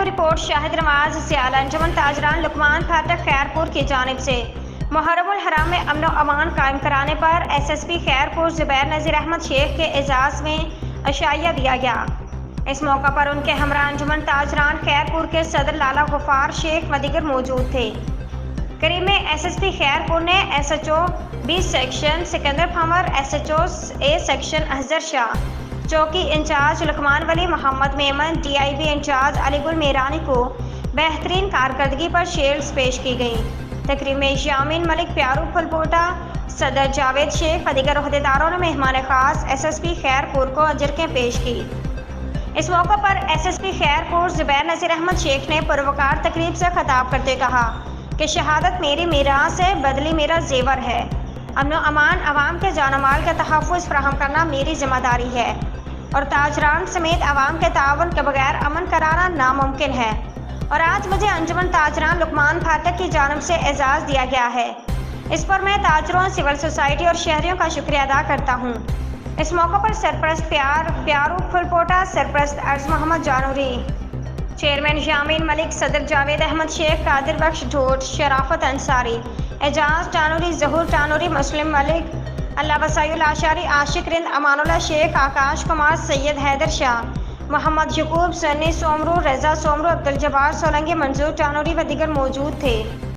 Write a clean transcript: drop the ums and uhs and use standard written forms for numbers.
Khairpur report شاہد نواز سیال انجمن تاجران لقمان پھاٹک خیرپور کی جانب سے محرم الحرام میں امن و امان قائم کرانے پر ایس ایس پی خیرپور زبیر نذیر احمد شیخ کے اعزاز میں عشائیہ دیا گیا۔ اس موقع پر ان کے ہمراہ انجمن تاجران خیرپور کے صدر لالا غفار شیخ و دیگر موجود تھے۔ قریب میں ایس ایس پی خیرپور نے S H O 20 section Sikandar Phanwar, S H O A section Ahzar Shah, چوکی incharge Luqman Wali Muhammad Memon, D I B incharge Ali Gul Mirani کو بہترین کارکردگی پر شیلڈز پیش کی گئیں۔ تقریب میں یامین ملک، پیارو پھلپوٹا، صدر جاوید شیخ و دیگر عہدیداروں نے مہمان خاص ایس ایس پی خیرپور کو اجرکیں پیش کی۔ اس موقع پر ایس ایس پی خیرپور زبیر نذیر احمد شیخ نے پروقار تقریب سے خطاب کرتے کہا کہ شہادت میری میراث ہے، بدلی میرا زیور ہے۔ امن و امان عوام کے جان و مال کا تحفظ فراہم کرنا میری ذمہ داری ہے اور تاجران سمیت عوام کے تعاون کے بغیر امن کرانا ناممکن ہے، اور آج مجھے انجمن تاجران لقمان پھاٹک کی جانب سے اعزاز دیا گیا ہے۔ اس پر میں تاجروں، سول سوسائٹی اور شہریوں کا شکریہ ادا کرتا ہوں۔ اس موقع پر سرپرست پیارو پھلپوٹا، سرپرست ارض محمد جانوری، چیئرمین یامین ملک، صدر جاوید احمد شیخ، قادر بخش ڈھوٹ، شرافت انصاری، اعجاز ٹانوری، ظہور ٹانوری، مسلم ملک، اللہ وسائی الاشاری، عاشق رند، امان اللہ شیخ، آکاش کمار، سید حیدر شاہ، محمد یعقوب، سنی سومرو، رضا سومرو، عبدالجبار سولنگی، منظور ٹانوری و دیگر موجود تھے۔